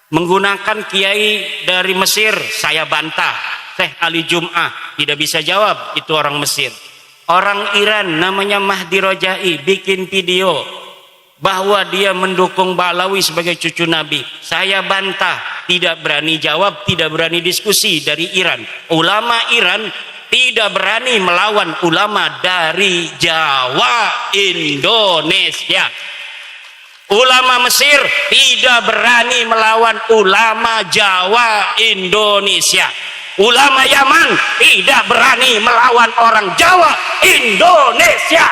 Menggunakan kiai dari Mesir, saya bantah. Syekh Ali Jum'ah tidak bisa jawab, itu orang Mesir. Orang Iran namanya Mahdi Rojai bikin video bahwa dia mendukung Ba'lawi sebagai cucu Nabi. Saya bantah, tidak berani jawab, tidak berani diskusi dari Iran. Ulama Iran tidak berani melawan ulama dari Jawa, Indonesia. Ulama Mesir tidak berani melawan ulama Jawa, Indonesia. Ulama Yaman tidak berani melawan orang Jawa, Indonesia.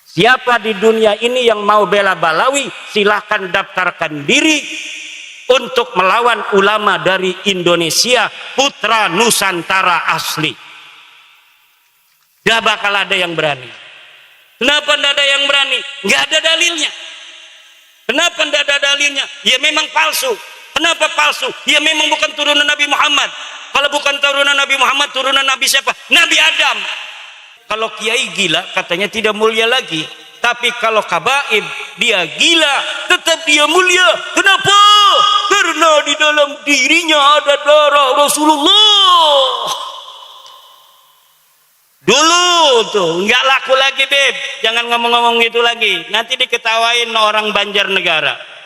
Siapa di dunia ini yang mau bela Ba'lawi, silahkan daftarkan diri untuk melawan ulama dari Indonesia, putra Nusantara asli. Gak bakal ada yang berani. Kenapa tidak ada yang berani? Gak ada dalilnya. Kenapa tidak ada dalilnya? Ya memang palsu. Kenapa palsu? Ya memang bukan turunan Nabi Muhammad. Kalau bukan turunan Nabi Muhammad, turunan Nabi siapa? Nabi Adam. Kalau kiai gila, katanya tidak mulia lagi. Tapi kalau kabaib, dia gila, tetap dia mulia. Kenapa? Karena di dalam dirinya ada darah Rasulullah. Dulu tuh, nggak laku lagi, Beb. Jangan ngomong-ngomong gitu lagi. Nanti diketawain orang Banjarnegara.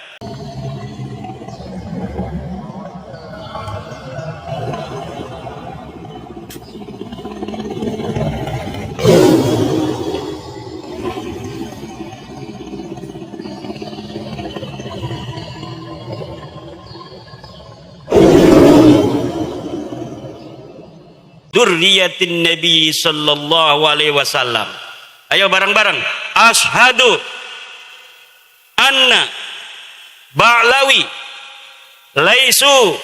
Dzurriyyatin Nabi sallallahu alaihi wasallam. Ayo bareng-bareng. Asyhadu anna Ba'lawi laisu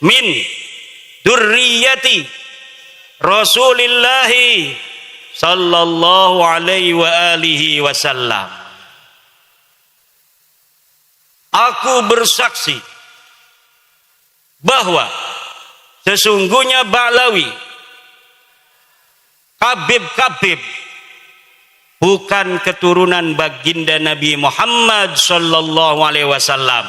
min dzurriyyati Rasulillah sallallahu alaihi wa alihi wasallam. Aku bersaksi bahwa sesungguhnya Ba'lawi, Habib bukan keturunan baginda Nabi Muhammad sallallahu alaihi wasallam.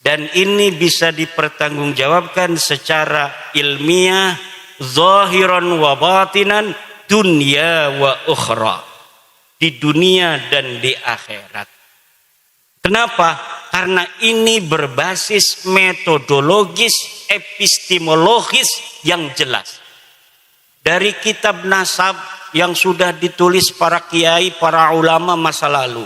Dan ini bisa dipertanggungjawabkan secara ilmiah, zahiran wa batinan, dunia wa ukhra, di dunia dan di akhirat. Kenapa? Karena ini berbasis metodologis, epistemologis yang jelas. Dari kitab nasab yang sudah ditulis para kiai, para ulama masa lalu.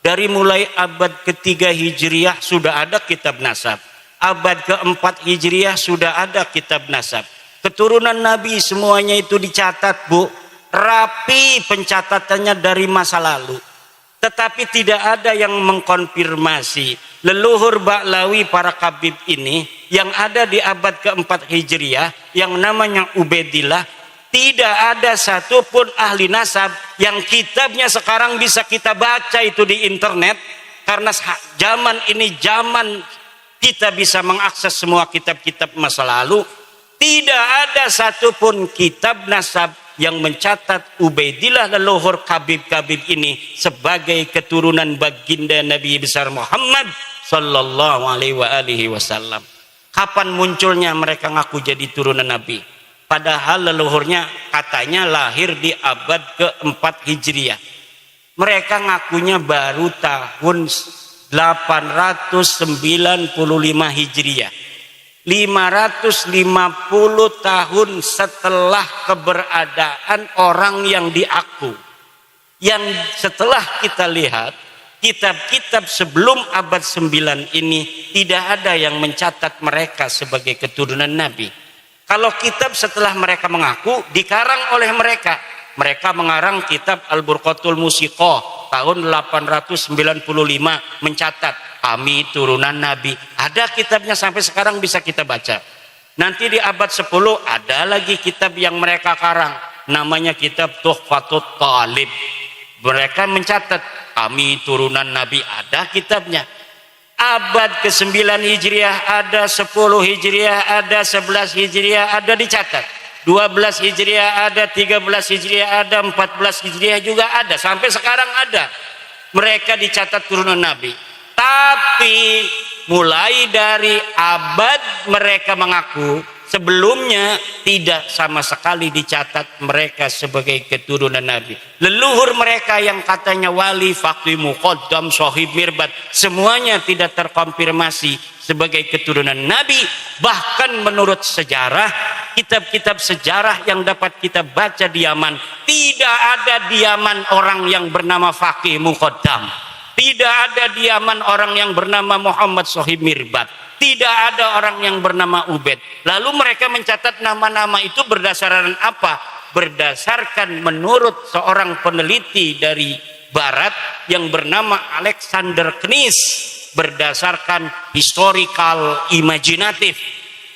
Dari mulai abad ketiga Hijriah sudah ada kitab nasab. Abad keempat Hijriah sudah ada kitab nasab. Keturunan Nabi semuanya itu dicatat, Bu. Rapi pencatatannya dari masa lalu. Tetapi tidak ada yang mengkonfirmasi leluhur Ba'lawi para Habib ini yang ada di abad keempat Hijriah yang namanya Ubaidillah. Tidak ada satupun ahli nasab yang kitabnya sekarang bisa kita baca itu di internet. Karena zaman ini zaman kita bisa mengakses semua kitab-kitab masa lalu. Tidak ada satupun kitab nasab yang mencatat Ubaidillah leluhur Habib-Habib ini sebagai keturunan baginda Nabi besar Muhammad sallallahu alaihi wasallam. Kapan munculnya mereka ngaku jadi turunan Nabi? Padahal leluhurnya katanya lahir di abad keempat Hijriah. Mereka ngakunya baru tahun 895 Hijriah. 550 tahun setelah keberadaan orang yang diaku. Yang setelah kita lihat kitab-kitab sebelum abad 9 ini tidak ada yang mencatat mereka sebagai keturunan Nabi. Kalau kitab setelah mereka mengaku dikarang oleh mereka. Mereka mengarang kitab Al-Burqatul Musiqah tahun 895 mencatat kami turunan Nabi. Ada kitabnya sampai sekarang bisa kita baca. Nanti di abad 10 ada lagi kitab yang mereka karang. Namanya kitab Tuhfatut Talib. Mereka mencatat kami turunan Nabi, ada kitabnya. Abad ke-9 Hijriah ada, 10 Hijriah ada, 11 Hijriah ada dicatat. 12 Hijriah ada, 13 Hijriah ada, 14 Hijriah juga ada, sampai sekarang ada. Mereka dicatat turunan Nabi. Tapi mulai dari abad mereka mengaku, sebelumnya tidak sama sekali dicatat mereka sebagai keturunan Nabi. Leluhur mereka yang katanya wali, faqih, muqaddam, sahib, mirbat, semuanya tidak terkonfirmasi sebagai keturunan Nabi. Bahkan menurut sejarah, kitab-kitab sejarah yang dapat kita baca di Yaman, tidak ada di Yaman orang yang bernama faqih muqaddam. Tidak ada di Yaman orang yang bernama Muhammad sahib mirbat. Tidak ada orang yang bernama Ubed. Lalu mereka mencatat nama-nama itu berdasarkan apa? Berdasarkan menurut seorang peneliti dari barat yang bernama Alexander Knies, berdasarkan historical imajinatif,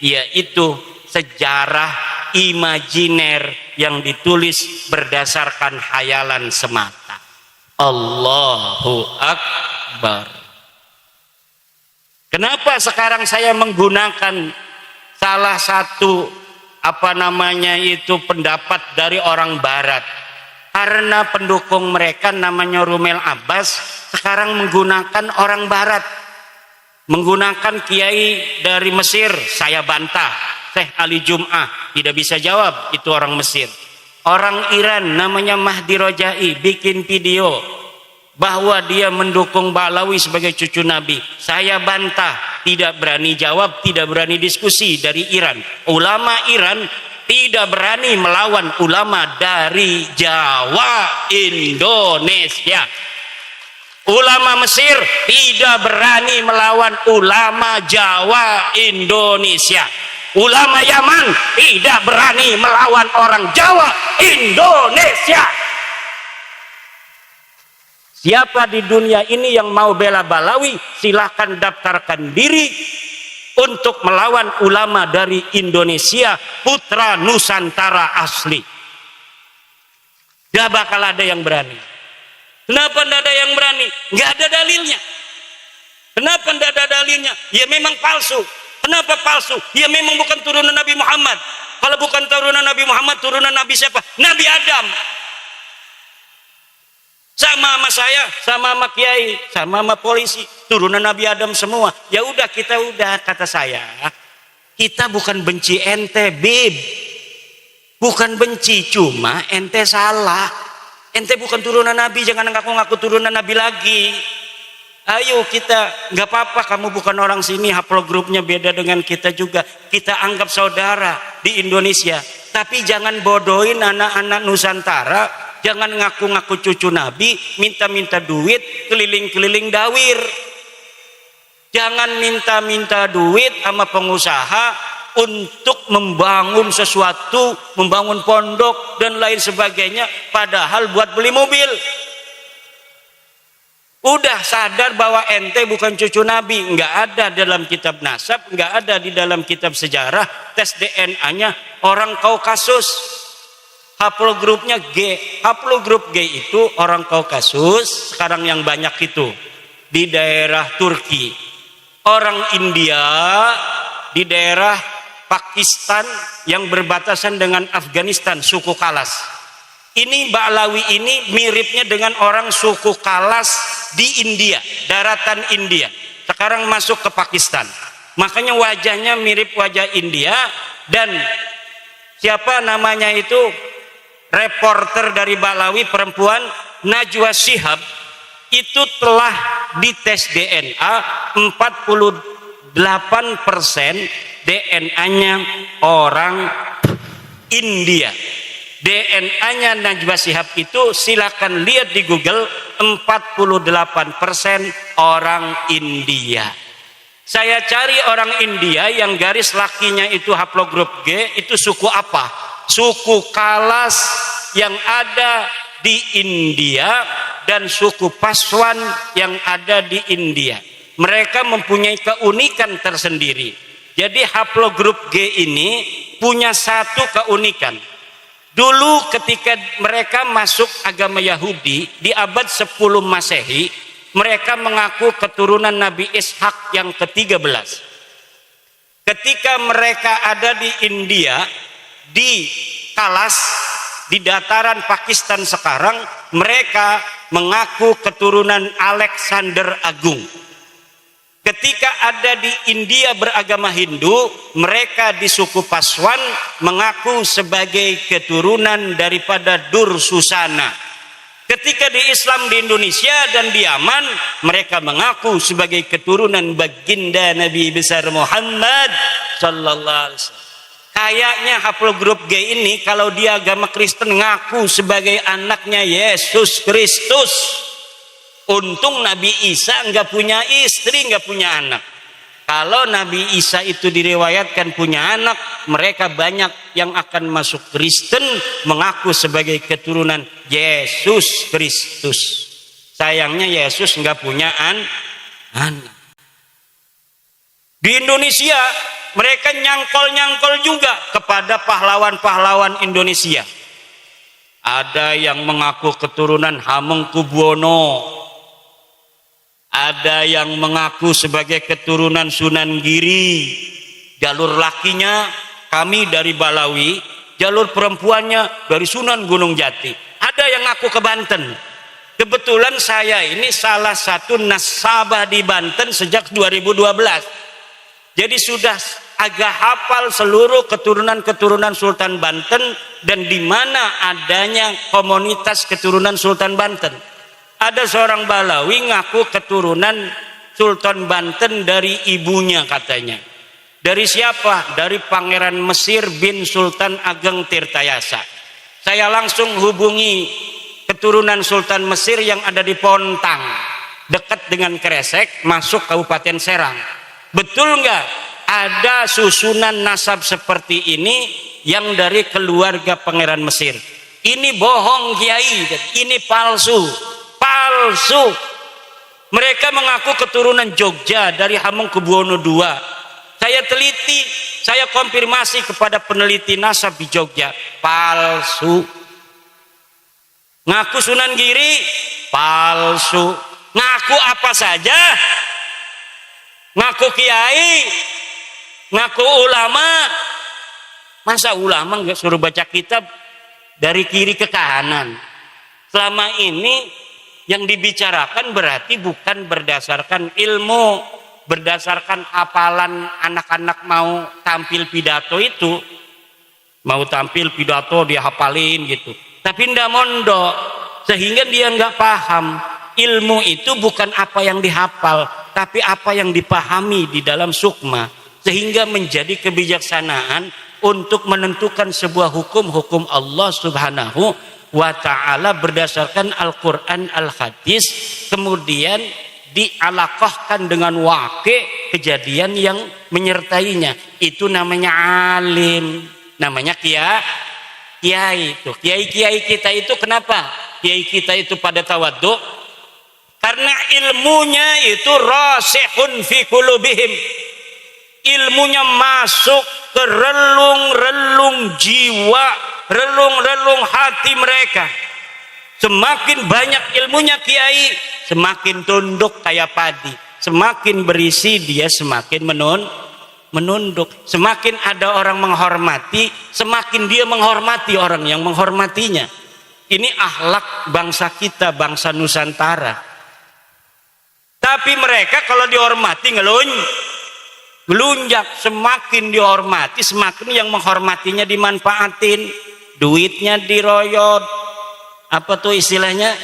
yaitu sejarah imajiner yang ditulis berdasarkan khayalan semata. Allahu Akbar. Kenapa sekarang saya menggunakan salah satu pendapat dari orang barat? Karena pendukung mereka namanya Rumel Abbas sekarang menggunakan orang barat, menggunakan kiai dari Mesir. Saya bantah, Syekh Ali Jum'ah tidak bisa jawab, itu orang Mesir. Orang Iran namanya Mahdi Rojai bikin video bahwa dia mendukung Ba'lawi sebagai cucu Nabi. Saya bantah, tidak berani jawab, tidak berani diskusi dari Iran. Ulama Iran tidak berani melawan ulama dari Jawa, Indonesia. Ulama Mesir tidak berani melawan ulama Jawa, Indonesia. Ulama Yaman tidak berani melawan orang Jawa, Indonesia. Siapa di dunia ini yang mau bela Ba'lawi, silahkan daftarkan diri untuk melawan ulama dari Indonesia, putra Nusantara asli. Gak bakal ada yang berani. Kenapa tidak ada yang berani? Gak ada dalilnya. Kenapa tidak ada dalilnya? Ya memang palsu. Kenapa palsu? Ya memang bukan turunan Nabi Muhammad. Kalau bukan turunan Nabi Muhammad, turunan Nabi siapa? Nabi Adam. Sama sama saya, sama sama kiai, sama sama polisi, turunan Nabi Adam semua. Ya udah, kita udah, kata saya, kita bukan benci ente, Bib. Bukan benci, cuma ente salah. Ente bukan turunan Nabi, jangan ngaku-ngaku turunan Nabi lagi. Ayo kita, nggak apa-apa kamu bukan orang sini, haplogrupnya beda dengan kita juga. Kita anggap saudara di Indonesia. Tapi jangan bodohin anak-anak Nusantara. Jangan ngaku-ngaku cucu Nabi, minta-minta duit, keliling-keliling dawir. Jangan minta-minta duit sama pengusaha untuk membangun sesuatu, membangun pondok dan lain sebagainya, padahal buat beli mobil. Udah sadar bahwa ente bukan cucu Nabi. Nggak ada dalam kitab nasab, nggak ada di dalam kitab sejarah. Tes DNA-nya orang Kaukasus. Haplogrupnya G. Haplogrup G itu orang Kaukasus. Sekarang yang banyak itu di daerah Turki. Orang India di daerah Pakistan yang berbatasan dengan Afghanistan, suku Kalas. Ini Ba'lawi ini miripnya dengan orang suku Kalas di India, daratan India. Sekarang masuk ke Pakistan. Makanya wajahnya mirip wajah India. Dan siapa namanya itu? Reporter dari Ba'lawi perempuan, Najwa Shihab, itu telah dites DNA 48% DNA-nya orang India. DNA-nya Najwa Shihab itu silakan lihat di Google, 48% orang India. Saya cari orang India yang garis lakinya itu haplogrup G, itu suku apa? Suku Kalas yang ada di India dan suku Paswan yang ada di India. Mereka mempunyai keunikan tersendiri. Jadi haplogrup G ini punya satu keunikan. Dulu ketika mereka masuk agama Yahudi di abad 10 Masehi, mereka mengaku keturunan Nabi Ishak yang ke-13. Ketika mereka ada di India, di Kalas, di dataran Pakistan sekarang, mereka mengaku keturunan Alexander Agung. Ketika ada di India beragama Hindu, mereka di suku Paswan mengaku sebagai keturunan daripada Dursusana. Ketika di Islam di Indonesia dan di Yaman, mereka mengaku sebagai keturunan baginda Nabi besar Muhammad sallallahu alaihi wasallam. Kayaknya haplogrup G ini kalau dia agama Kristen ngaku sebagai anaknya Yesus Kristus. Untung Nabi Isa nggak punya istri, nggak punya anak. Kalau Nabi Isa itu diriwayatkan punya anak, mereka banyak yang akan masuk Kristen mengaku sebagai keturunan Yesus Kristus. Sayangnya Yesus nggak punya anak. Di Indonesia mereka nyangkol-nyangkol juga kepada pahlawan-pahlawan Indonesia. Ada yang mengaku keturunan Hamengkubuwono, ada yang mengaku sebagai keturunan Sunan Giri. Jalur lakinya kami dari Balawi, jalur perempuannya dari Sunan Gunung Jati. Ada yang ngaku ke Banten. Kebetulan saya ini salah satu nasabah di Banten sejak 2012. Jadi sudah agak hafal seluruh keturunan-keturunan Sultan Banten dan di mana adanya komunitas keturunan Sultan Banten. Ada seorang Balawi ngaku keturunan Sultan Banten dari ibunya katanya. Dari siapa? Dari Pangeran Mesir bin Sultan Ageng Tirtayasa. Saya langsung hubungi keturunan Sultan Mesir yang ada di Pontang, dekat dengan Kresek, masuk Kabupaten Serang. Betul nggak ada susunan nasab seperti ini yang dari keluarga Pangeran Mesir? Ini bohong Kiai, ini palsu. Mereka mengaku keturunan Jogja dari Hamengkubuwono II. Saya teliti, saya konfirmasi kepada peneliti nasab di Jogja, palsu. Ngaku Sunan Giri, palsu. Ngaku apa saja, ngaku kiai, ngaku ulama. Masa ulama nggak suruh baca kitab dari kiri ke kanan? Selama ini yang dibicarakan berarti bukan berdasarkan ilmu, berdasarkan hafalan anak-anak mau tampil pidato itu. Mau tampil pidato dia hafalin gitu. Tapi ndak mondok, sehingga dia nggak paham. Ilmu itu bukan apa yang dihafal, tapi apa yang dipahami di dalam sukma, sehingga menjadi kebijaksanaan untuk menentukan sebuah hukum Allah Subhanahu wa ta'ala berdasarkan Al-Quran Al-Hadis, kemudian dialaqahkan dengan waqi' kejadian yang menyertainya. Itu namanya alim, namanya kiai. Itu kiai-kiai kita itu kenapa kiai kita itu pada tawadhu? Karena ilmunya itu rasihun fi qulubihim, ilmunya masuk ke relung-relung jiwa, relung-relung hati mereka. Semakin banyak ilmunya kiai, semakin tunduk kayak padi. Semakin berisi dia semakin menunduk. Semakin ada orang menghormati, semakin dia menghormati orang yang menghormatinya. Ini akhlak bangsa kita, bangsa Nusantara. Tapi mereka kalau dihormati ngelunjak. Semakin dihormati, semakin yang menghormatinya dimanfaatin, duitnya diroyot, apa tuh istilahnya,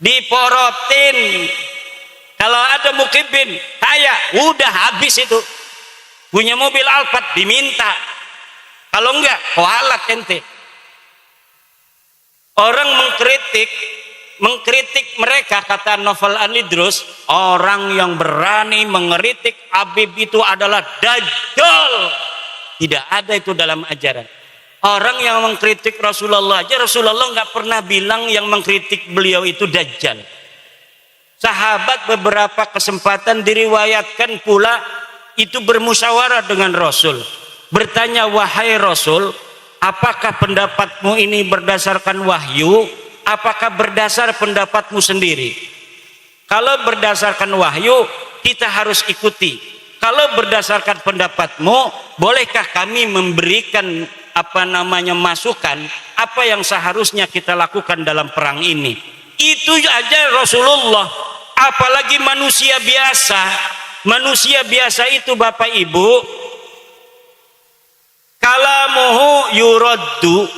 diporotin. Kalau ada mukibin kaya, udah habis itu. Punya mobil Alphard diminta, kalau enggak kualat ente. Orang mengkritik mereka, kata Novel Anidrus, orang yang berani mengkritik Habib itu adalah dajjal. Tidak ada itu dalam ajaran. Orang yang mengkritik Rasulullah aja, Rasulullah nggak pernah bilang yang mengkritik beliau itu dajjal. Sahabat beberapa kesempatan diriwayatkan pula itu bermusyawarah dengan Rasul, bertanya, wahai Rasul, apakah pendapatmu ini berdasarkan wahyu, apakah berdasar pendapatmu sendiri? Kalau berdasarkan wahyu, kita harus ikuti. Kalau berdasarkan pendapatmu, bolehkah kami memberikan masukan apa yang seharusnya kita lakukan dalam perang ini. Itu aja Rasulullah, apalagi manusia biasa. Manusia biasa itu Bapak Ibu, kalamuhu yuraddu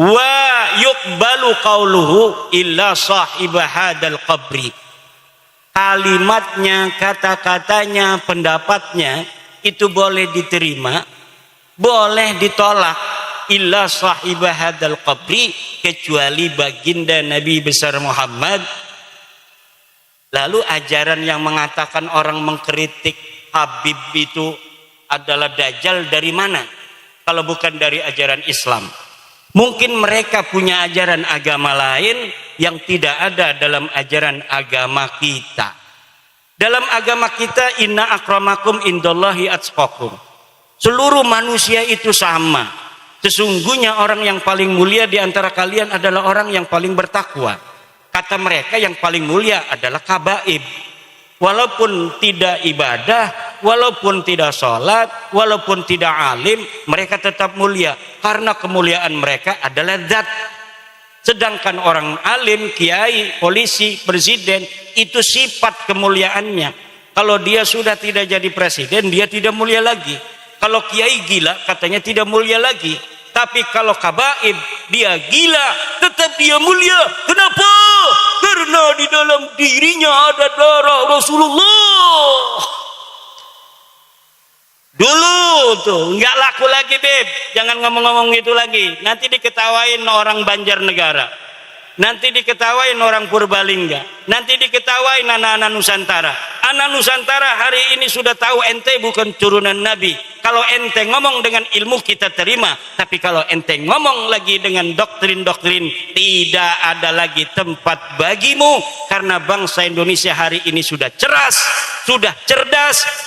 wa yuqbalu qauluhu illa sahibah hadal qabri. Kalimatnya, kata-katanya, pendapatnya itu boleh diterima, boleh ditolak, illa sahibah hadal qabri, kecuali baginda Nabi besar Muhammad. Lalu ajaran yang mengatakan orang mengkritik Habib itu adalah dajjal dari mana? Kalau bukan dari ajaran Islam. Mungkin mereka punya ajaran agama lain yang tidak ada dalam ajaran agama kita. Dalam agama kita, inna akramakum indallahi atqakum. Seluruh manusia itu sama. Sesungguhnya orang yang paling mulia di antara kalian adalah orang yang paling bertakwa. Kata mereka yang paling mulia adalah kabaib. Walaupun tidak ibadah, walaupun tidak sholat, walaupun tidak alim, mereka tetap mulia. Karena kemuliaan mereka adalah zat. Sedangkan orang alim, kiai, polisi, presiden, itu sifat kemuliaannya. Kalau dia sudah tidak jadi presiden, dia tidak mulia lagi. Kalau kiai gila, katanya tidak mulia lagi. Tapi kalau kabaib, dia gila, tetap dia mulia. Kenapa? Karena di dalam dirinya ada darah Rasulullah. Dulu tuh nggak laku lagi, Beb. Jangan ngomong-ngomong gitu lagi. Nanti diketawain orang Banjarnegara. Nanti diketawain orang Purbalingga. Nanti diketawain anak-anak Nusantara. Anak Nusantara hari ini sudah tahu ente bukan turunan Nabi. Kalau ente ngomong dengan ilmu kita terima. Tapi kalau ente ngomong lagi dengan doktrin-doktrin, tidak ada lagi tempat bagimu. Karena bangsa Indonesia hari ini sudah cerdas,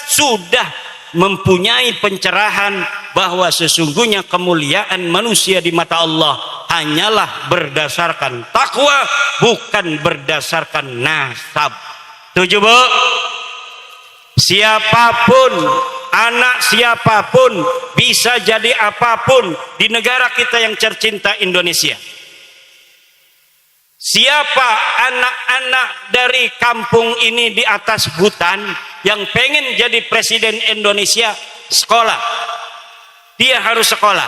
sudah mempunyai pencerahan bahwa sesungguhnya kemuliaan manusia di mata Allah hanyalah berdasarkan takwa, bukan berdasarkan nasab. Setuju, Bu? Siapapun, anak siapapun bisa jadi apapun di negara kita yang tercinta Indonesia. Siapa anak-anak dari kampung ini di atas hutan yang pengen jadi presiden Indonesia, sekolah. Dia harus sekolah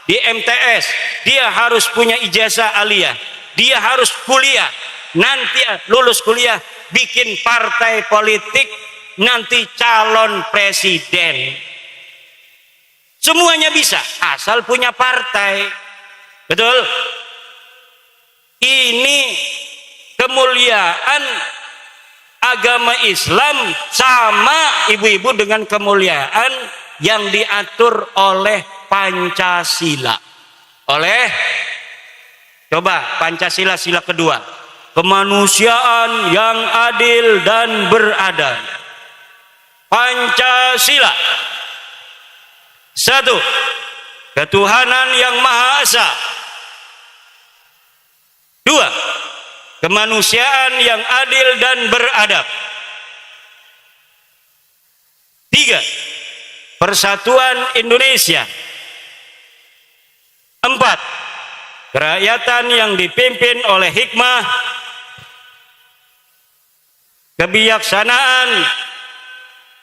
di MTS, dia harus punya ijazah aliyah, dia harus kuliah. Nanti lulus kuliah bikin partai politik, nanti calon presiden. Semuanya bisa asal punya partai. Betul? Ini kemuliaan agama Islam sama ibu-ibu dengan kemuliaan yang diatur oleh Pancasila. Coba Pancasila sila kedua, kemanusiaan yang adil dan beradab. Pancasila. 1. Ketuhanan yang Maha Esa. 2. Kemanusiaan yang adil dan beradab. 3. Persatuan Indonesia. 4. Kerakyatan yang dipimpin oleh hikmah, kebijaksanaan,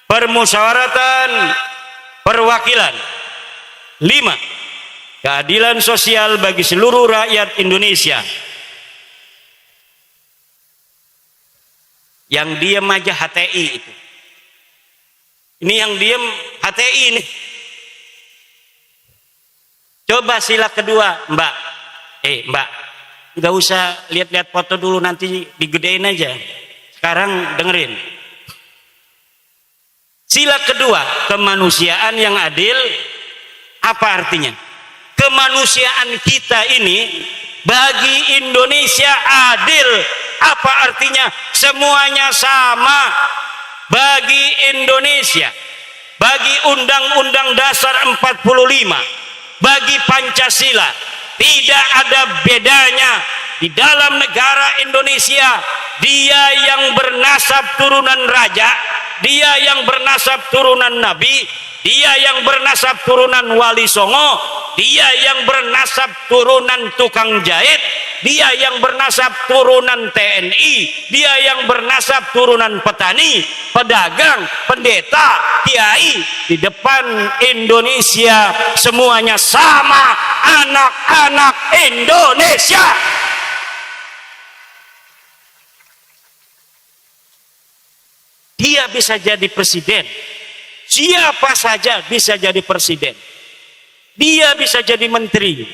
permusyawaratan, perwakilan. 5. Keadilan sosial bagi seluruh rakyat Indonesia. Yang diam aja HTI itu. Ini yang diam HTI ini. Coba sila kedua, Mbak. Mbak, nggak usah lihat-lihat foto dulu, nanti digedein aja. Sekarang dengerin. Sila kedua, kemanusiaan yang adil. Apa artinya? Kemanusiaan kita ini bagi Indonesia adil. Apa artinya? Semuanya sama bagi Indonesia, bagi Undang-Undang Dasar 45, bagi Pancasila. Tidak ada bedanya di dalam negara Indonesia. Dia yang bernasab turunan raja, dia yang bernasab turunan nabi, dia yang bernasab turunan Wali Songo, dia yang bernasab turunan tukang jahit, dia yang bernasab turunan TNI, dia yang bernasab turunan petani, pedagang, pendeta, kiai. Di depan Indonesia semuanya sama, anak-anak Indonesia. Dia bisa jadi presiden. Siapa saja bisa jadi presiden. Dia bisa jadi menteri.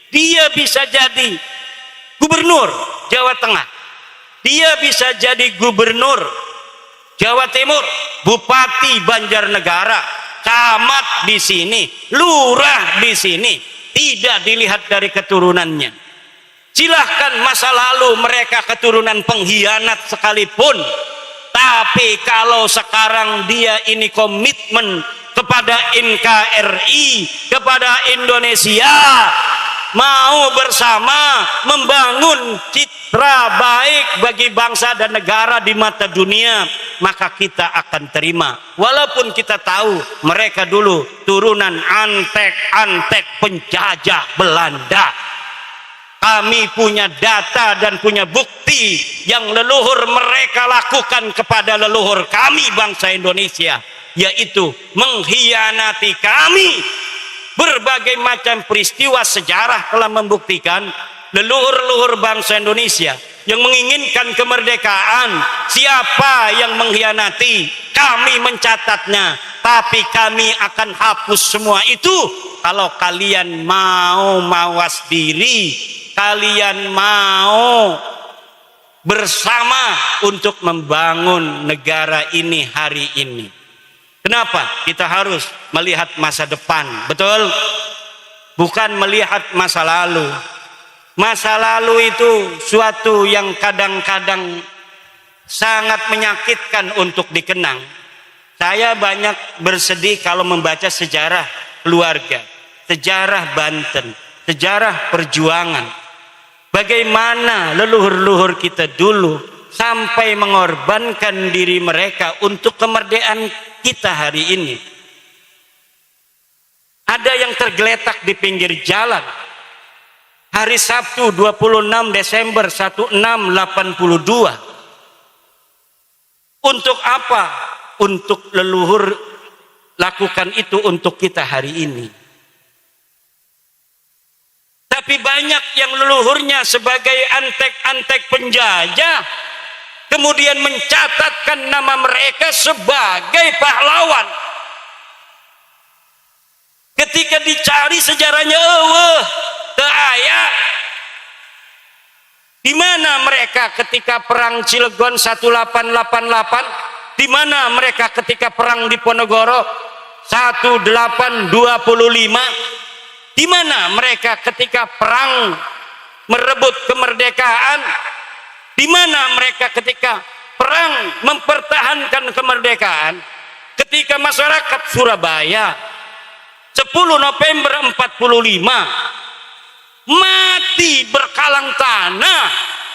Dia bisa jadi gubernur Jawa Tengah. Dia bisa jadi gubernur Jawa Timur, bupati Banjarnegara, camat di sini, lurah di sini. Tidak dilihat dari keturunannya. Silahkan masa lalu mereka keturunan pengkhianat sekalipun. Tapi kalau sekarang dia ini komitmen kepada NKRI, kepada Indonesia, mau bersama membangun citra baik bagi bangsa dan negara di mata dunia, maka kita akan terima. Walaupun kita tahu mereka dulu turunan antek-antek penjajah Belanda. Kami punya data dan punya bukti yang leluhur mereka lakukan kepada leluhur kami bangsa Indonesia, yaitu mengkhianati kami. Berbagai macam peristiwa sejarah telah membuktikan leluhur-leluhur bangsa Indonesia yang menginginkan kemerdekaan, siapa yang mengkhianati, kami mencatatnya. Tapi kami akan hapus semua itu kalau kalian mau mawas diri, kalian mau bersama untuk membangun negara ini hari ini. Kenapa? Kita harus melihat masa depan, betul? Bukan melihat masa lalu. Masa lalu itu suatu yang kadang-kadang sangat menyakitkan untuk dikenang. Saya banyak bersedih kalau membaca sejarah keluarga, sejarah Banten, sejarah perjuangan. Bagaimana leluhur-leluhur kita dulu sampai mengorbankan diri mereka untuk kemerdekaan kita hari ini. Ada yang tergeletak di pinggir jalan. Hari Sabtu 26 Desember 1682. Untuk apa? Untuk leluhur lakukan itu untuk kita hari ini. Tapi banyak yang leluhurnya sebagai antek-antek penjajah kemudian mencatatkan nama mereka sebagai pahlawan. Ketika dicari sejarahnya, aya. Di mana mereka ketika perang Cilegon 1888? Di mana mereka ketika perang Diponegoro 1825? Di mana mereka ketika perang merebut kemerdekaan? Di mana mereka ketika perang mempertahankan kemerdekaan? Ketika masyarakat Surabaya 10 November 45 mati berkalang tanah,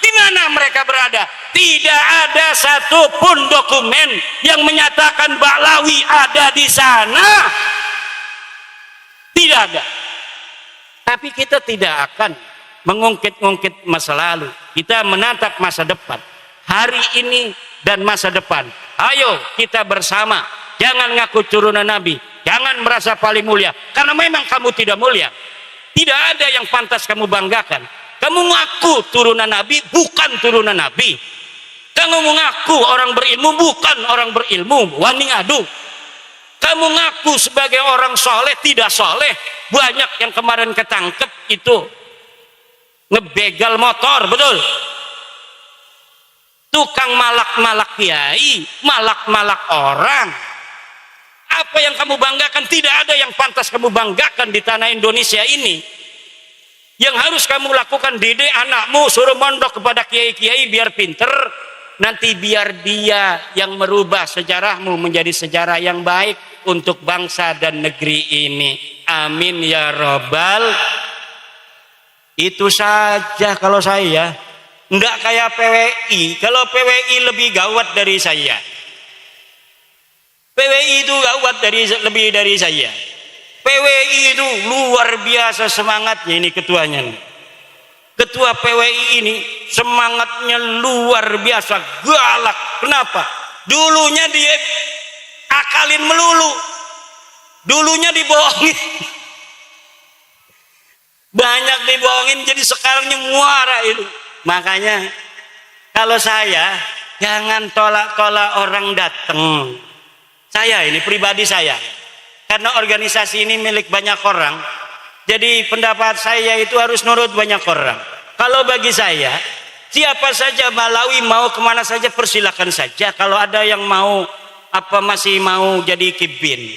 di mana mereka berada? Tidak ada satupun dokumen yang menyatakan Baklawi ada di sana. Tidak ada. Tapi kita tidak akan mengungkit-ungkit masa lalu. Kita menatap masa depan. Hari ini dan masa depan. Ayo kita bersama. Jangan ngaku turunan Nabi. Jangan merasa paling mulia. Karena memang kamu tidak mulia. Tidak ada yang pantas kamu banggakan. Kamu ngaku turunan Nabi, bukan turunan Nabi. Kamu mengaku orang berilmu, bukan orang berilmu. Wani adu. Kamu ngaku sebagai orang soleh, tidak soleh. Banyak yang kemarin ketangkep itu ngebegal motor, betul? Tukang malak-malak kiai, malak-malak orang. Apa yang kamu banggakan? Tidak ada yang pantas kamu banggakan di tanah Indonesia ini. Yang harus kamu lakukan, didik anakmu, suruh mondok kepada kiai-kiai biar pinter. Nanti biar dia yang merubah sejarahmu menjadi sejarah yang baik untuk bangsa dan negeri ini. Amin ya robbal. Itu saja kalau saya. Enggak kayak PWI. Kalau PWI lebih gawat dari saya. PWI itu gawat lebih dari saya. PWI itu luar biasa semangatnya, ini ketuanya nih. Ketua PWI ini semangatnya luar biasa, galak. Kenapa? Dulunya dia akalin melulu, dulunya dibohongin, banyak dibohongin, jadi sekarang muara itu. Makanya kalau saya jangan tolak-tolak orang datang. Saya ini pribadi saya, karena organisasi ini milik banyak orang, jadi pendapat saya itu harus nurut banyak orang. Kalau bagi saya, siapa saja Malawi mau kemana saja persilakan saja. Kalau ada yang mau masih mau jadi kibin.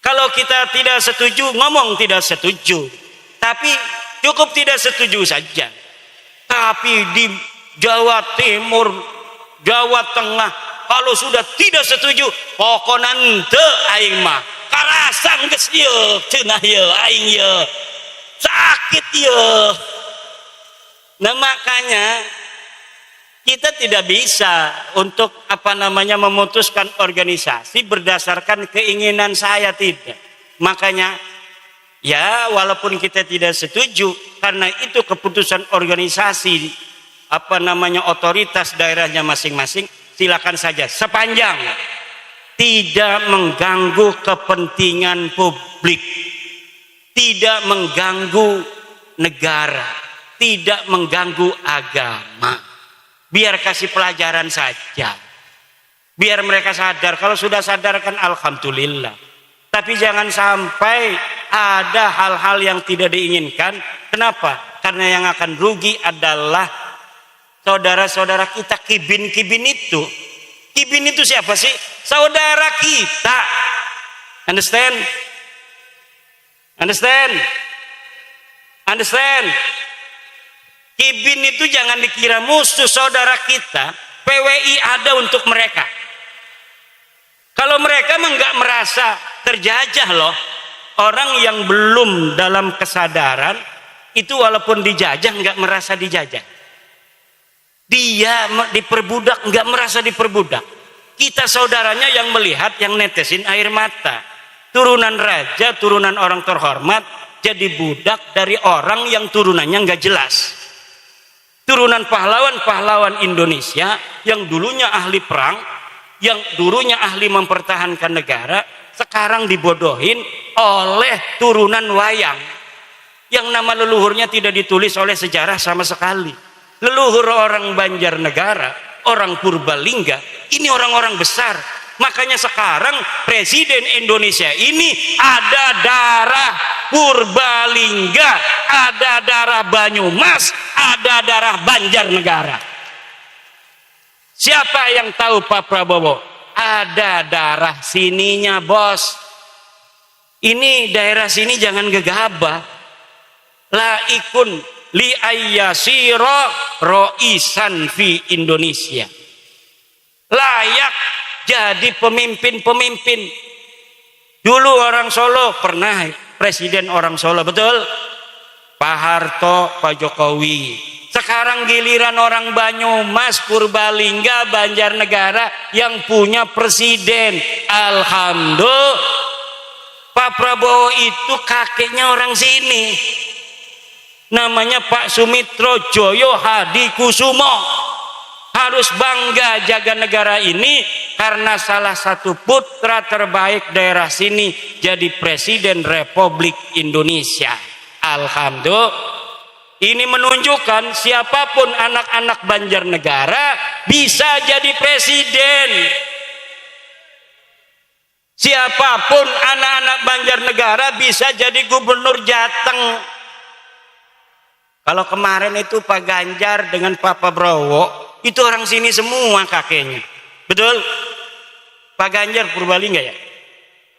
Kalau kita tidak setuju, ngomong tidak setuju. Tapi cukup tidak setuju saja. Tapi di Jawa Timur, Jawa Tengah, kalau sudah tidak setuju, pokoknya teu aing mah karasan geus ieu cenah ieu aing ieu sakit ieu. Nah makanya kita tidak bisa untuk memutuskan organisasi berdasarkan keinginan saya, tidak. Makanya ya walaupun kita tidak setuju, karena itu keputusan organisasi otoritas daerahnya masing-masing, silakan saja sepanjang tidak mengganggu kepentingan publik, tidak mengganggu negara, tidak mengganggu agama. Biar kasih pelajaran saja, biar mereka sadar. Kalau sudah sadar kan alhamdulillah. Tapi jangan sampai ada hal-hal yang tidak diinginkan. Kenapa? Karena yang akan rugi adalah saudara-saudara kita. Kibin itu, kibin itu siapa sih? Saudara kita. Understand? Understand? Understand? Kibin itu jangan dikira musuh saudara kita. PWI ada untuk mereka. Kalau mereka nggak merasa terjajah loh. Orang yang belum dalam kesadaran itu walaupun dijajah nggak merasa dijajah. Dia diperbudak nggak merasa diperbudak. Kita saudaranya yang melihat, yang netesin air mata. Turunan raja, turunan orang terhormat jadi budak dari orang yang turunannya nggak jelas. Turunan pahlawan-pahlawan Indonesia yang dulunya ahli perang, yang dulunya ahli mempertahankan negara, sekarang dibodohin oleh turunan wayang yang nama leluhurnya tidak ditulis oleh sejarah sama sekali. Leluhur orang Banjarnegara, orang Purbalingga, ini orang-orang besar. Makanya sekarang Presiden Indonesia ini ada darah Purbalingga, ada darah Banyumas, ada darah Banjarnegara. Siapa yang tahu Pak Prabowo? Ada darah sininya, bos. Ini daerah sini jangan gegabah. Laikun li ayyasira roisan fi Indonesia. Layak jadi pemimpin-pemimpin. Dulu orang Solo pernah presiden orang Solo, betul? Pak Harto, Pak Jokowi. Sekarang giliran orang Banyumas, Purbalingga, Banjarnegara yang punya presiden. Alhamdulillah. Pak Prabowo itu kakeknya orang sini. Namanya Pak Sumitro Joyo Hadi Kusumo. Harus bangga jaga negara ini karena salah satu putra terbaik daerah sini jadi Presiden Republik Indonesia. Alhamdulillah. Ini menunjukkan siapapun anak-anak Banjarnegara bisa jadi presiden. Siapapun anak-anak Banjarnegara bisa jadi gubernur Jateng. Kalau kemarin itu Pak Ganjar dengan Pak Prabowo, itu orang sini semua kakeknya. Betul? Pak Ganjar Purbalingga ya?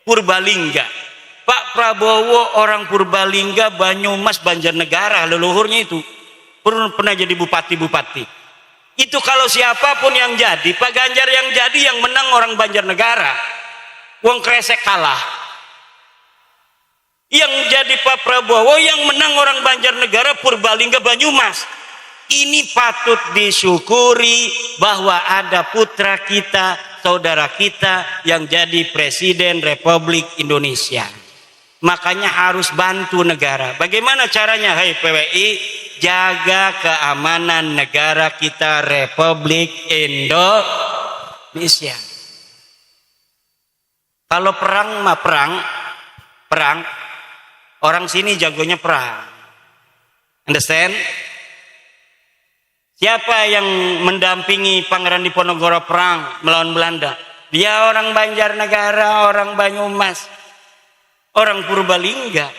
Purbalingga. Pak Prabowo orang Purbalingga, Banyumas, Banjarnegara, leluhurnya itu pernah jadi bupati-bupati. Itu kalau siapapun yang jadi, Pak Ganjar yang jadi, yang menang orang Banjarnegara. Wong kresek kalah. Yang jadi Pak Prabowo yang menang orang Banjarnegara, Purbalingga, Banyumas. Ini patut disyukuri bahwa ada putra kita, saudara kita yang jadi Presiden Republik Indonesia. Makanya harus bantu negara. Bagaimana caranya? Hai PWI, jaga keamanan negara kita Republik Indonesia. Kalau perang mah perang. Orang sini jagonya perang. Understand? Siapa yang mendampingi Pangeran Diponegoro perang melawan Belanda? Dia orang Banjarnegara, orang Banyumas, orang Purbalingga.